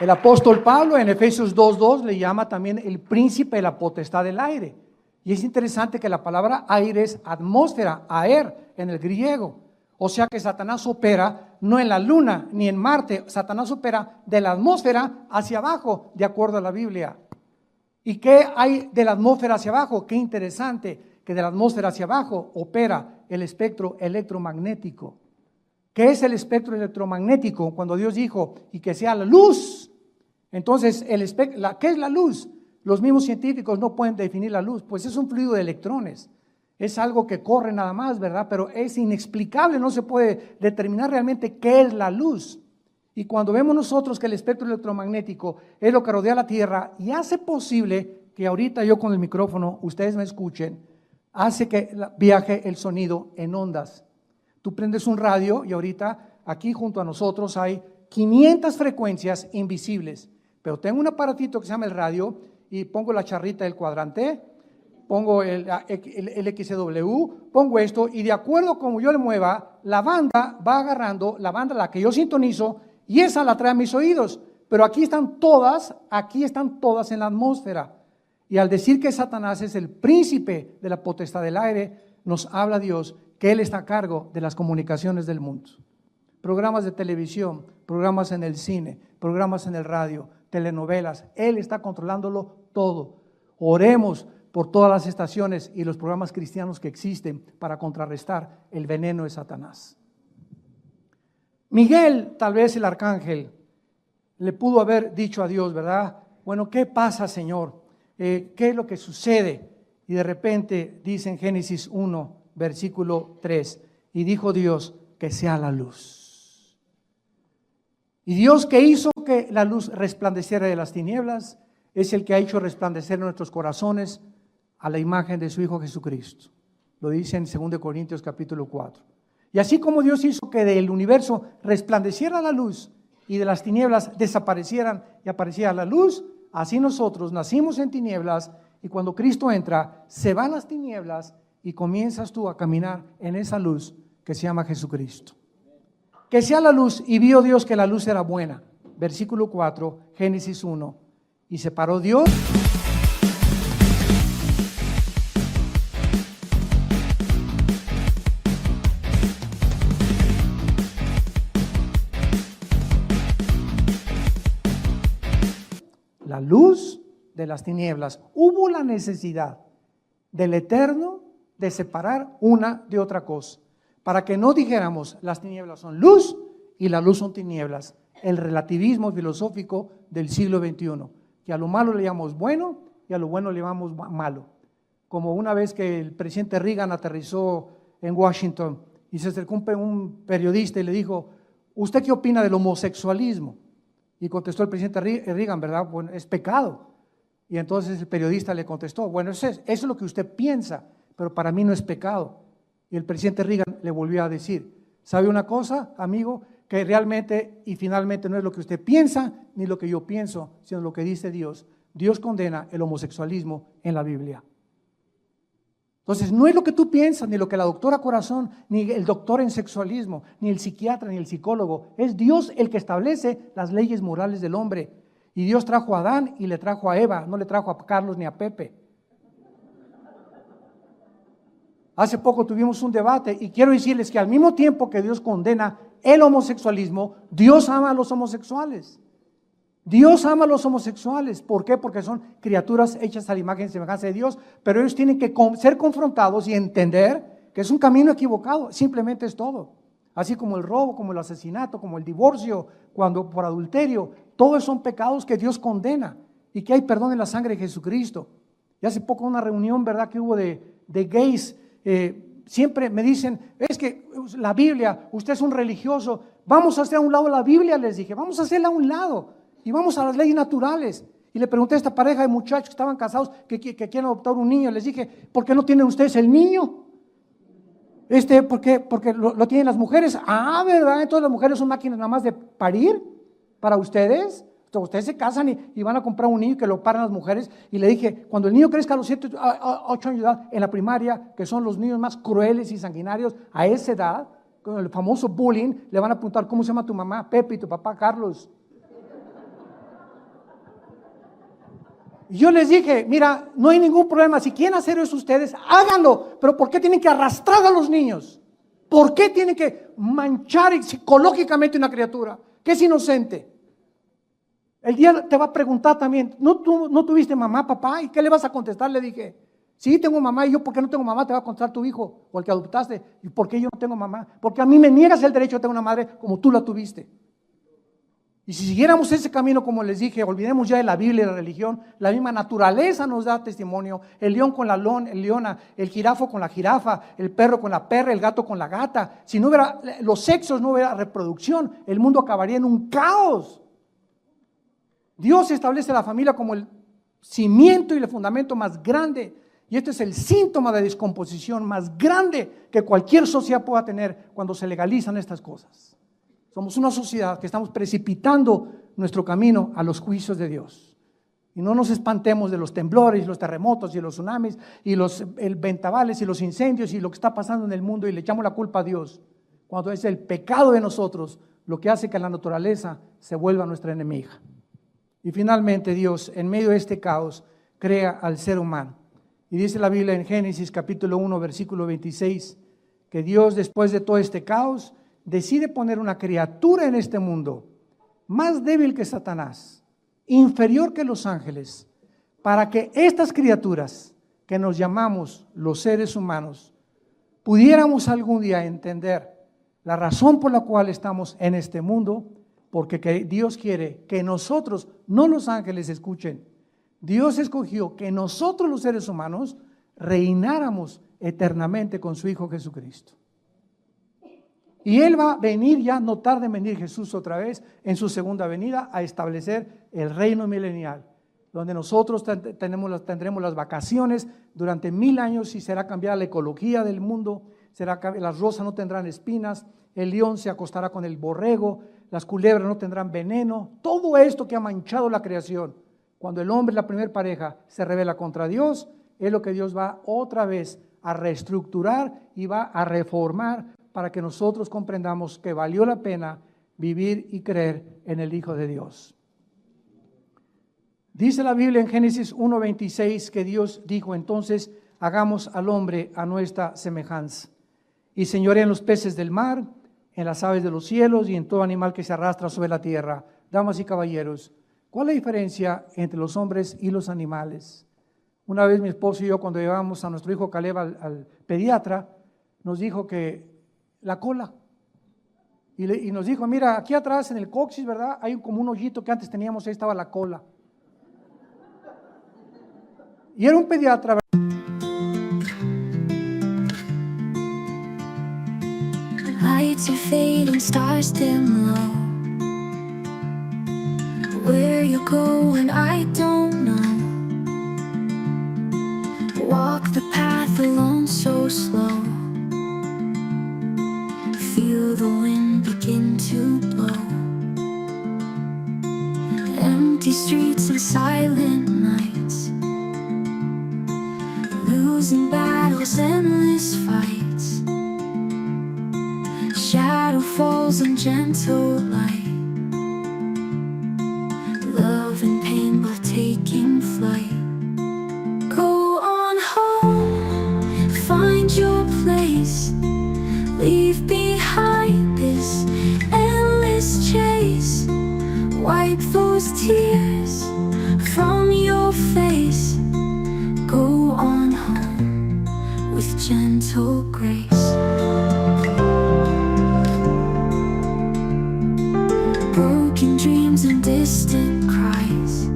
El apóstol Pablo en Efesios 2:2 le llama también el príncipe de la potestad del aire. Y es interesante que la palabra aire es atmósfera, aer en el griego. O sea que Satanás opera no en la luna ni en Marte, Satanás opera de la atmósfera hacia abajo, de acuerdo a la Biblia. ¿Y qué hay de la atmósfera hacia abajo? Qué interesante que de la atmósfera hacia abajo opera el espectro electromagnético. ¿Qué es el espectro electromagnético? Cuando Dios dijo, y que sea la luz. Entonces, ¿qué es la luz? Los mismos científicos no pueden definir la luz, pues es un fluido de electrones. Es algo que corre nada más, ¿verdad? Pero es inexplicable, no se puede determinar realmente qué es la luz. Y cuando vemos nosotros que el espectro electromagnético es lo que rodea la Tierra y hace posible que ahorita yo con el micrófono, ustedes me escuchen, hace que viaje el sonido en ondas. Tú prendes un radio y ahorita aquí junto a nosotros hay 500 frecuencias invisibles. Pero tengo un aparatito que se llama el radio y pongo la charrita del cuadrante, pongo el XW, pongo esto y de acuerdo como yo le mueva, la banda va agarrando, la banda a la que yo sintonizo y esa la trae a mis oídos. Pero aquí están todas en la atmósfera. Y al decir que Satanás es el príncipe de la potestad del aire, nos habla Dios que Él está a cargo de las comunicaciones del mundo. Programas de televisión, programas en el cine, programas en el radio, telenovelas, Él está controlándolo todo. Oremos por todas las estaciones y los programas cristianos que existen para contrarrestar el veneno de Satanás. Miguel, tal vez el arcángel, le pudo haber dicho a Dios, ¿verdad? Bueno, ¿qué pasa, Señor? ¿Qué es lo que sucede? Y de repente dice en Génesis 1, versículo 3, y dijo Dios que sea la luz. Y Dios que hizo que la luz resplandeciera de las tinieblas, es el que ha hecho resplandecer en nuestros corazones a la imagen de su Hijo Jesucristo. Lo dice en 2 Corintios capítulo 4. Y así como Dios hizo que del universo resplandeciera la luz y de las tinieblas desaparecieran y apareciera la luz, así nosotros nacimos en tinieblas y cuando Cristo entra, se van las tinieblas y comienzas tú a caminar en esa luz que se llama Jesucristo. Que sea la luz, y vio Dios que la luz era buena. Versículo 4, Génesis 1. Y separó Dios. La luz de las tinieblas. Hubo la necesidad del Eterno de separar una de otra cosa, para que no dijéramos las tinieblas son luz y la luz son tinieblas. El relativismo filosófico del siglo XXI, que a lo malo le llamamos bueno y a lo bueno le llamamos malo. Como una vez que el presidente Reagan aterrizó en Washington y se acercó un periodista y le dijo, ¿usted qué opina del homosexualismo? Y contestó el presidente Reagan, ¿verdad? Bueno, es pecado. Y entonces el periodista le contestó, bueno, eso es lo que usted piensa, pero para mí no es pecado. Y el presidente Reagan le volvió a decir, ¿sabe una cosa, amigo? Que realmente y finalmente no es lo que usted piensa ni lo que yo pienso, sino lo que dice Dios. Dios condena el homosexualismo en la Biblia. Entonces, no es lo que tú piensas, ni lo que la doctora Corazón, ni el doctor en sexualismo, ni el psiquiatra, ni el psicólogo. Es Dios el que establece las leyes morales del hombre. Y Dios trajo a Adán y le trajo a Eva, no le trajo a Carlos ni a Pepe. Hace poco tuvimos un debate y quiero decirles que al mismo tiempo que Dios condena el homosexualismo, Dios ama a los homosexuales. Dios ama a los homosexuales. ¿Por qué? Porque son criaturas hechas a la imagen y semejanza de Dios, pero ellos tienen que ser confrontados y entender que es un camino equivocado, simplemente es todo. Así como el robo, como el asesinato, como el divorcio, cuando por adulterio, todos son pecados que Dios condena y que hay perdón en la sangre de Jesucristo. Y hace poco una reunión, ¿verdad?, que hubo de gays, siempre me dicen, es que la Biblia, usted es un religioso, vamos a hacer a un lado la Biblia, les dije, vamos a hacerla a un lado. Y vamos a las leyes naturales. Y le pregunté a esta pareja de muchachos que estaban casados que quieren adoptar un niño. Les dije, ¿por qué no tienen ustedes el niño? ¿Por qué? Porque lo tienen las mujeres. Ah, ¿verdad? Entonces las mujeres son máquinas nada más de parir para ustedes. Entonces, ustedes se casan y van a comprar un niño que lo paran las mujeres. Y le dije, cuando el niño crezca a los 7, 8 años de edad en la primaria, que son los niños más crueles y sanguinarios a esa edad, con el famoso bullying, le van a preguntar, ¿cómo se llama tu mamá? Pepe, y tu papá Carlos. Y yo les dije, mira, no hay ningún problema, si quieren hacer eso ustedes, háganlo, pero ¿por qué tienen que arrastrar a los niños? ¿Por qué tienen que manchar psicológicamente una criatura que es inocente? El día te va a preguntar también, ¿no tuviste mamá, papá? ¿Y qué le vas a contestar? Le dije, sí, tengo mamá. Y yo, ¿por qué no tengo mamá? Te va a contestar tu hijo o el que adoptaste. ¿Y por qué yo no tengo mamá? Porque a mí me niegas el derecho a tener una madre como tú la tuviste. Y si siguiéramos ese camino, como les dije, olvidemos ya de la Biblia y la religión, la misma naturaleza nos da testimonio, el león con la leona, el jirafo con la jirafa, el perro con la perra, el gato con la gata. Si no hubiera los sexos, no hubiera reproducción, el mundo acabaría en un caos. Dios establece la familia como el cimiento y el fundamento más grande, y este es el síntoma de descomposición más grande que cualquier sociedad pueda tener cuando se legalizan estas cosas. Somos una sociedad que estamos precipitando nuestro camino a los juicios de Dios. Y no nos espantemos de los temblores, los terremotos y los tsunamis y los ventavales y los incendios y lo que está pasando en el mundo y le echamos la culpa a Dios, cuando es el pecado de nosotros lo que hace que la naturaleza se vuelva nuestra enemiga. Y finalmente Dios, en medio de este caos, crea al ser humano. Y dice la Biblia en Génesis capítulo 1, versículo 26, que Dios, después de todo este caos, decide poner una criatura en este mundo más débil que Satanás, inferior que los ángeles, para que estas criaturas que nos llamamos los seres humanos pudiéramos algún día entender la razón por la cual estamos en este mundo, porque Dios quiere que nosotros, no los ángeles, escuchen, Dios escogió que nosotros los seres humanos reináramos eternamente con su Hijo Jesucristo. Y Él va a venir ya, no tarde en venir Jesús otra vez en su segunda venida a establecer el reino milenial, donde nosotros tendremos las vacaciones durante 1000 años y será cambiada la ecología del mundo, las rosas no tendrán espinas, el león se acostará con el borrego, las culebras no tendrán veneno, todo esto que ha manchado la creación, cuando el hombre, la primera pareja, se rebela contra Dios, es lo que Dios va otra vez a reestructurar y va a reformar para que nosotros comprendamos que valió la pena vivir y creer en el Hijo de Dios. Dice la Biblia en Génesis 1:26 que Dios dijo, entonces hagamos al hombre a nuestra semejanza y señoree en los peces del mar, en las aves de los cielos y en todo animal que se arrastra sobre la tierra. Damas y caballeros, ¿cuál es la diferencia entre los hombres y los animales? Una vez mi esposo y yo, cuando llevábamos a nuestro hijo Caleb al pediatra, nos dijo que la cola, y nos dijo, mira, aquí atrás en el coxis, ¿verdad? Hay como un hoyito que antes teníamos, ahí estaba la cola. Y era un pediatra, ¿verdad? Lights are fading, stars dim low. Where you going, I don't know. Walk the path alone so slow. Feel the wind begin to blow. Empty streets and silent nights, losing battles, endless fights. Shadow falls on gentle light. Love and pain both taking flight. Go on home, find your place. Leave behind this endless chase. Wipe those tears from your face. Go on home with gentle grace. Broken dreams and distant cries.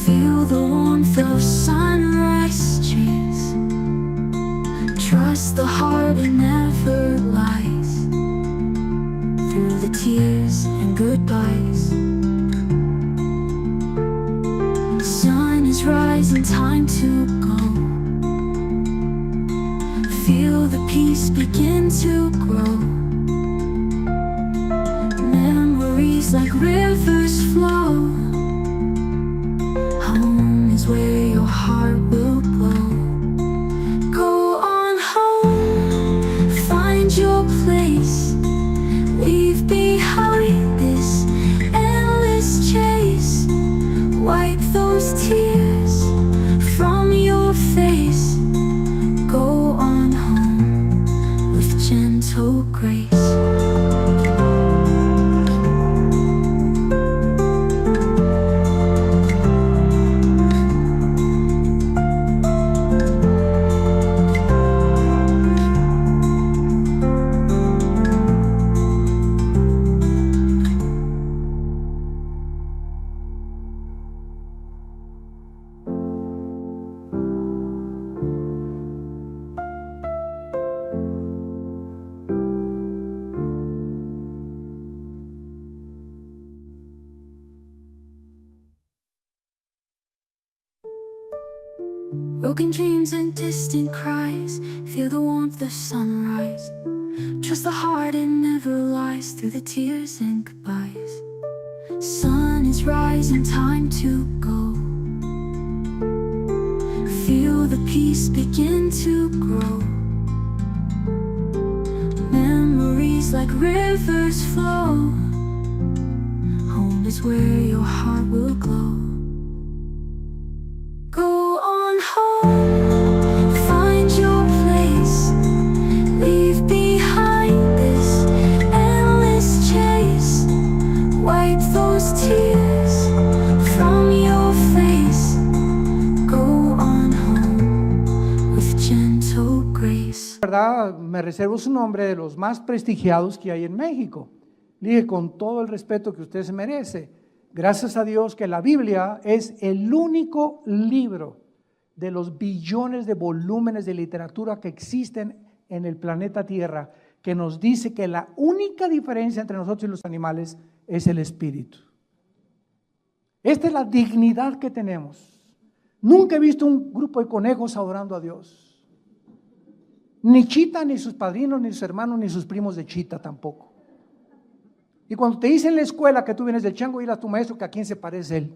Feel the warmth of sunrise cheers. Trust the heart, it never lies. Through the tears and goodbyes. The sun is rising, time to go. Feel the peace begin to grow. Memories like rivers flow. Home is where your heart will glow. Go on home, find your place. Leave behind this endless chase. Wipe gentle grace. Broken dreams and distant cries, feel the warmth of sunrise. Trust the heart, it never lies through the tears and goodbyes. Sun is rising, time to go. Feel the peace begin to grow. Memories like rivers flow. Home is where your heart will glow. Go on home, find your place. Leave behind this endless chase. Wipe those tears from your face. Go on home with gentle grace. ¿Verdad? Me reservo su nombre de los más prestigiados que hay en México. Le dije con todo el respeto que usted se merece. Gracias a Dios que la Biblia es el único libro de los billones de volúmenes de literatura que existen en el planeta Tierra que nos dice que la única diferencia entre nosotros y los animales es el espíritu. Esta es la dignidad que tenemos. Nunca he visto un grupo de conejos adorando a Dios. Ni Chita, ni sus padrinos, ni sus hermanos, ni sus primos de Chita tampoco. Y cuando te dicen en la escuela que tú vienes del chango, dile a tu maestro que a quién se parece él.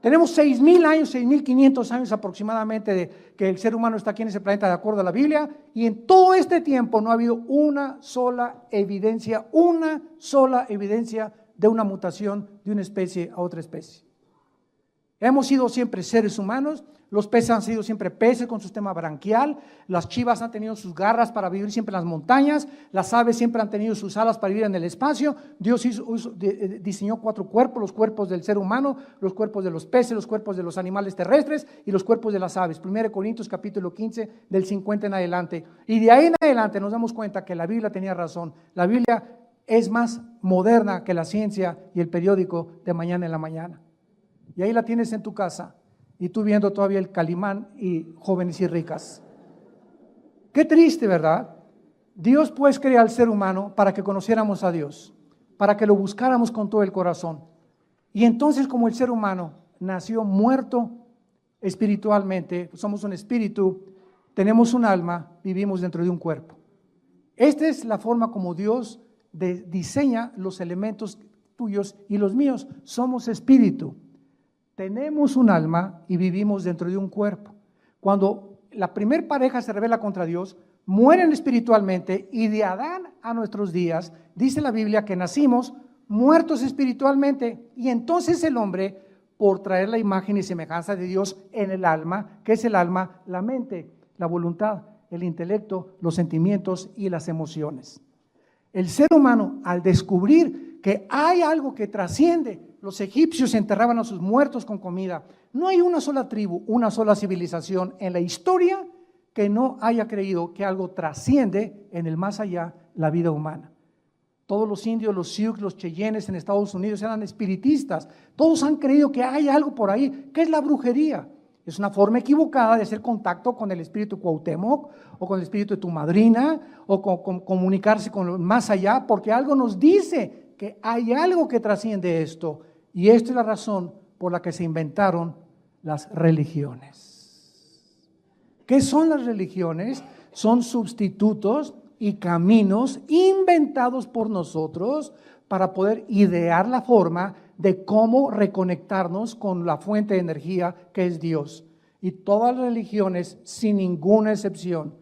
Tenemos 6,000 años, 6,500 años aproximadamente de que el ser humano está aquí en ese planeta de acuerdo a la Biblia, y en todo este tiempo no ha habido una sola evidencia de una mutación de una especie a otra especie. Hemos sido siempre seres humanos, los peces han sido siempre peces con su sistema branquial, las chivas han tenido sus garras para vivir siempre en las montañas, las aves siempre han tenido sus alas para vivir en el espacio. Dios diseñó 4 cuerpos, los cuerpos del ser humano, los cuerpos de los peces, los cuerpos de los animales terrestres y los cuerpos de las aves. 1 Corintios capítulo 15 del 50 en adelante. Y de ahí en adelante nos damos cuenta que la Biblia tenía razón. La Biblia es más moderna que la ciencia y el periódico de mañana en la mañana. Y ahí la tienes en tu casa. Y tú viendo todavía el Calimán y Jóvenes y Ricas. Qué triste, ¿verdad? Dios pues creó al ser humano para que conociéramos a Dios, para que lo buscáramos con todo el corazón. Y entonces, como el ser humano nació muerto espiritualmente, somos un espíritu, tenemos un alma, vivimos dentro de un cuerpo. Esta es la forma como Dios diseña los elementos tuyos y los míos. Somos espíritu. Tenemos un alma y vivimos dentro de un cuerpo. Cuando la primer pareja se rebela contra Dios, mueren espiritualmente, y de Adán a nuestros días, dice la Biblia que nacimos muertos espiritualmente, y entonces el hombre, por traer la imagen y semejanza de Dios en el alma, ¿qué es el alma? La mente, la voluntad, el intelecto, los sentimientos y las emociones. El ser humano, al descubrir que hay algo que trasciende, los egipcios enterraban a sus muertos con comida. No hay una sola tribu, una sola civilización en la historia que no haya creído que algo trasciende en el más allá la vida humana. Todos los indios, los Sioux, los Cheyennes en Estados Unidos eran espiritistas. Todos han creído que hay algo por ahí. ¿Qué es la brujería? Es una forma equivocada de hacer contacto con el espíritu Cuauhtémoc o con el espíritu de tu madrina o con comunicarse con lo más allá, porque algo nos dice que hay algo que trasciende esto, y esta es la razón por la que se inventaron las religiones. ¿Qué son las religiones? Son sustitutos y caminos inventados por nosotros para poder idear la forma de cómo reconectarnos con la fuente de energía que es Dios. Y todas las religiones, sin ninguna excepción,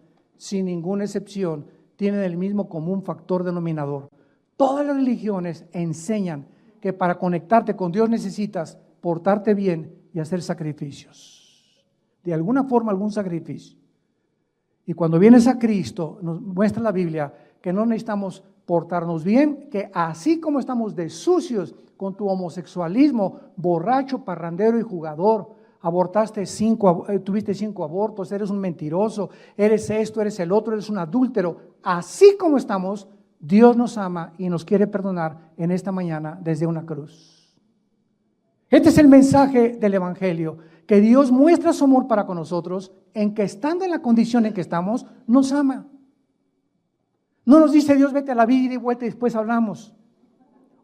tienen el mismo común factor denominador. Todas las religiones enseñan que para conectarte con Dios necesitas portarte bien y hacer sacrificios. De alguna forma, algún sacrificio. Y cuando vienes a Cristo, nos muestra la Biblia que no necesitamos portarnos bien, que así como estamos de sucios con tu homosexualismo, borracho, parrandero y jugador, tuviste 5 abortos, eres un mentiroso, eres esto, eres el otro, eres un adúltero, así como estamos, Dios nos ama y nos quiere perdonar en esta mañana desde una cruz. Este es el mensaje del Evangelio, que Dios muestra su amor para con nosotros, en que estando en la condición en que estamos, nos ama. No nos dice Dios, vete a la vida y vuelta y después hablamos.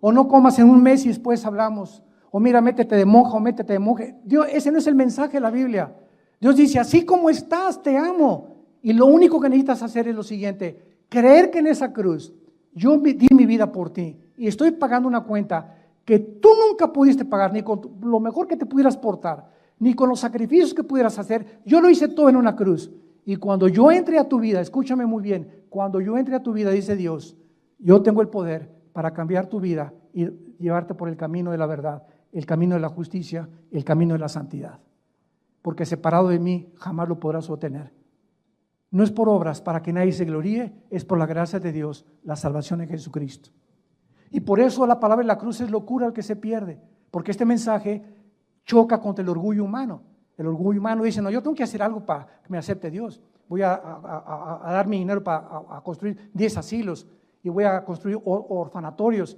O no comas en un mes y después hablamos. O mira, métete de monja o métete de monje. Dios, ese no es el mensaje de la Biblia. Dios dice, así como estás, te amo. Y lo único que necesitas hacer es lo siguiente, creer que en esa cruz yo di mi vida por ti y estoy pagando una cuenta que tú nunca pudiste pagar, ni con lo mejor que te pudieras portar, ni con los sacrificios que pudieras hacer. Yo lo hice todo en una cruz. Y cuando yo entre a tu vida, escúchame muy bien, cuando yo entre a tu vida, dice Dios, yo tengo el poder para cambiar tu vida y llevarte por el camino de la verdad, el camino de la justicia, el camino de la santidad. Porque separado de mí jamás lo podrás obtener. No es por obras para que nadie se gloríe, es por la gracia de Dios, la salvación en Jesucristo. Y por eso la palabra de la cruz es locura al que se pierde, porque este mensaje choca contra el orgullo humano. El orgullo humano dice, no, yo tengo que hacer algo para que me acepte Dios. Voy a dar mi dinero para construir 10 asilos y voy a construir orfanatorios.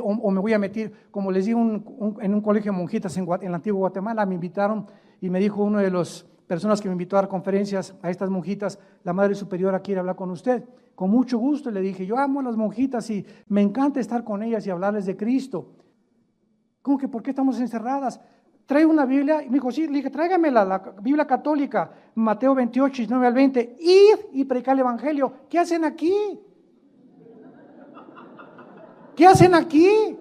O me voy a meter, como les digo, en un colegio de monjitas en la antigua Guatemala, me invitaron y me dijo uno de las personas que me invitó a dar conferencias a estas monjitas, la Madre Superiora quiere hablar con usted. Con mucho gusto le dije, yo amo a las monjitas y me encanta estar con ellas y hablarles de Cristo. ¿Cómo que por qué estamos encerradas? Trae una Biblia, y me dijo, sí, le dije, tráigame la Biblia católica, Mateo 28, 19 al 20, id y predicar el Evangelio. ¿Qué hacen aquí? ¿Qué hacen aquí?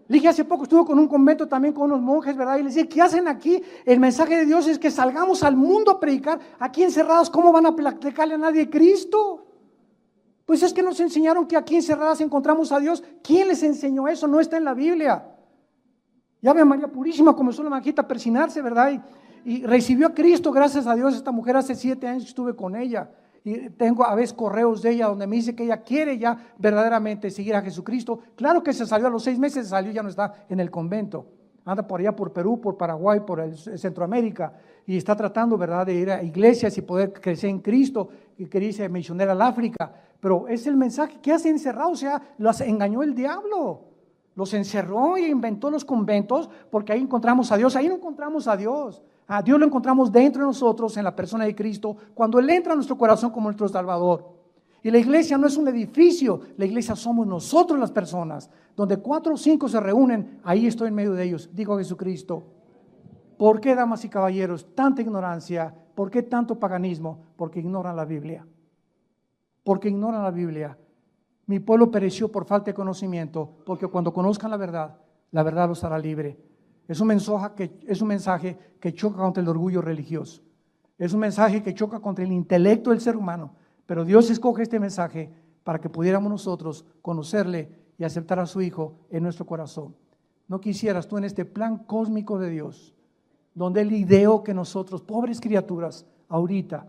Le dije, hace poco estuve con un convento también con unos monjes, ¿verdad? Y les dije, ¿qué hacen aquí? El mensaje de Dios es que salgamos al mundo a predicar. Aquí encerrados, ¿cómo van a predicarle a nadie Cristo? Pues es que nos enseñaron que aquí encerradas encontramos a Dios. ¿Quién les enseñó eso? No está en la Biblia. Ya ve, María Purísima comenzó la manjita a persinarse, ¿verdad? Y recibió a Cristo, gracias a Dios. Esta mujer hace 7 años que estuve con ella. Y tengo a veces correos de ella donde me dice que ella quiere ya verdaderamente seguir a Jesucristo. Claro que se salió a los 6 meses, salió, ya no está en el convento. Anda por allá, por Perú, por Paraguay, por Centroamérica. Y está tratando, ¿verdad?, de ir a iglesias y poder crecer en Cristo. Y quería irse misionera al África. Pero es el mensaje que hace encerrado, o sea, los engañó el diablo. Los encerró y inventó los conventos porque ahí encontramos a Dios. Ahí no encontramos a Dios. A Dios lo encontramos dentro de nosotros, en la persona de Cristo, cuando Él entra a nuestro corazón como nuestro Salvador. Y la iglesia no es un edificio, la iglesia somos nosotros las personas. Donde 4 o 5 se reúnen, ahí estoy en medio de ellos. Digo a Jesucristo, ¿por qué, damas y caballeros, tanta ignorancia? ¿Por qué tanto paganismo? Porque ignoran la Biblia. Porque ignoran la Biblia. Mi pueblo pereció por falta de conocimiento, porque cuando conozcan la verdad los hará libre. Es un mensaje que choca contra el orgullo religioso. Es un mensaje que choca contra el intelecto del ser humano. Pero Dios escoge este mensaje para que pudiéramos nosotros conocerle y aceptar a su Hijo en nuestro corazón. ¿No quisieras tú en este plan cósmico de Dios, donde Él ideó que nosotros, pobres criaturas, ahorita,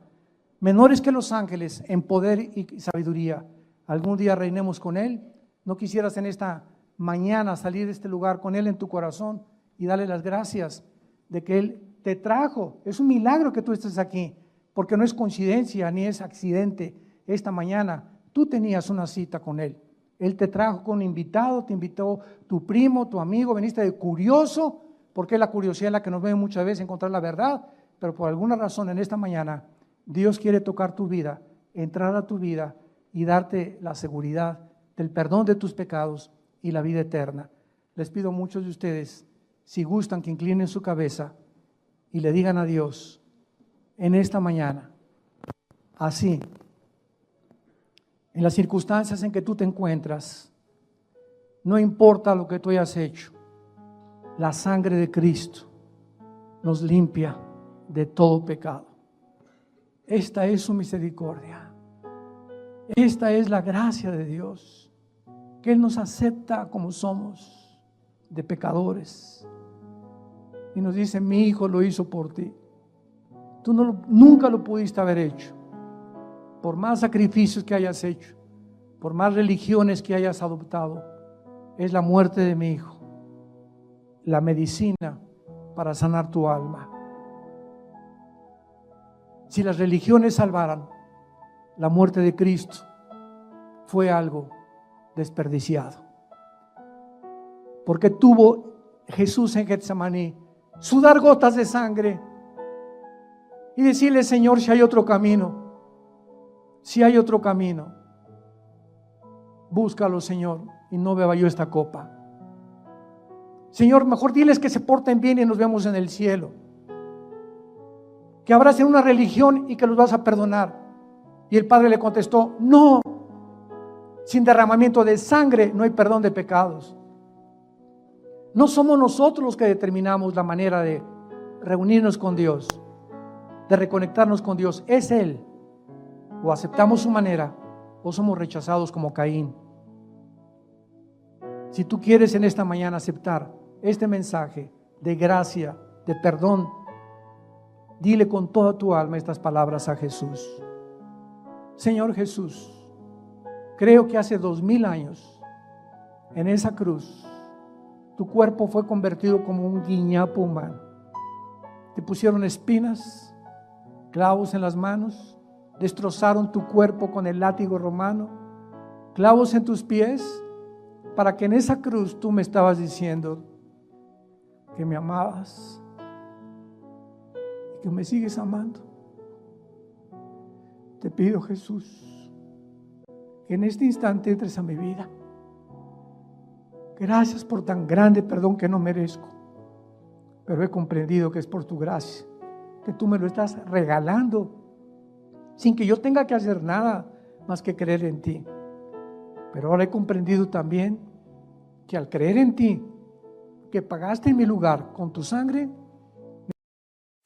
menores que los ángeles en poder y sabiduría, algún día reinemos con Él? ¿No quisieras en esta mañana salir de este lugar con Él en tu corazón y darle las gracias de que Él te trajo? Es un milagro que tú estés aquí, porque no es coincidencia ni es accidente. Esta mañana tú tenías una cita con Él. Él te trajo con un invitado, te invitó tu primo, tu amigo, veniste de curioso, porque la curiosidad es la que nos ve muchas veces encontrar la verdad, pero por alguna razón en esta mañana Dios quiere tocar tu vida, entrar a tu vida y darte la seguridad del perdón de tus pecados y la vida eterna. Les pido a muchos de ustedes, si gustan, que inclinen su cabeza y le digan a Dios en esta mañana, así, en las circunstancias en que tú te encuentras, no importa lo que tú hayas hecho, la sangre de Cristo nos limpia de todo pecado. Esta es su misericordia. Esta es la gracia de Dios, que Él nos acepta como somos, de pecadores, y nos dice, mi Hijo lo hizo por ti. Tú nunca lo pudiste haber hecho, por más sacrificios que hayas hecho, por más religiones que hayas adoptado, es la muerte de mi hijo, la medicina para sanar tu alma. Si las religiones salvaran, la muerte de Cristo fue algo desperdiciado. Porque tuvo Jesús en Getsemaní sudar gotas de sangre y decirle: Señor, si hay otro camino, si hay otro camino, búscalo, Señor, y no beba yo esta copa. Señor, mejor diles que se porten bien y nos vemos en el cielo. Que abracen una religión y que los vas a perdonar. Y el Padre le contestó: no, sin derramamiento de sangre no hay perdón de pecados. No somos nosotros los que determinamos la manera de reunirnos con Dios, de reconectarnos con Dios. Es Él. O aceptamos su manera o somos rechazados como Caín. Si tú quieres en esta mañana aceptar este mensaje de gracia, de perdón, dile con toda tu alma estas palabras a Jesús. Señor Jesús, creo que hace 2000 años en esa cruz tu cuerpo fue convertido como un guiñapo humano. Te pusieron espinas, clavos en las manos, destrozaron tu cuerpo con el látigo romano, clavos en tus pies, para que en esa cruz tú me estabas diciendo que me amabas y que me sigues amando. Te pido, Jesús, que en este instante entres a mi vida. Gracias por tan grande perdón que no merezco, pero he comprendido que es por tu gracia, que tú me lo estás regalando, sin que yo tenga que hacer nada más que creer en ti. Pero ahora he comprendido también que al creer en ti, que pagaste en mi lugar con tu sangre,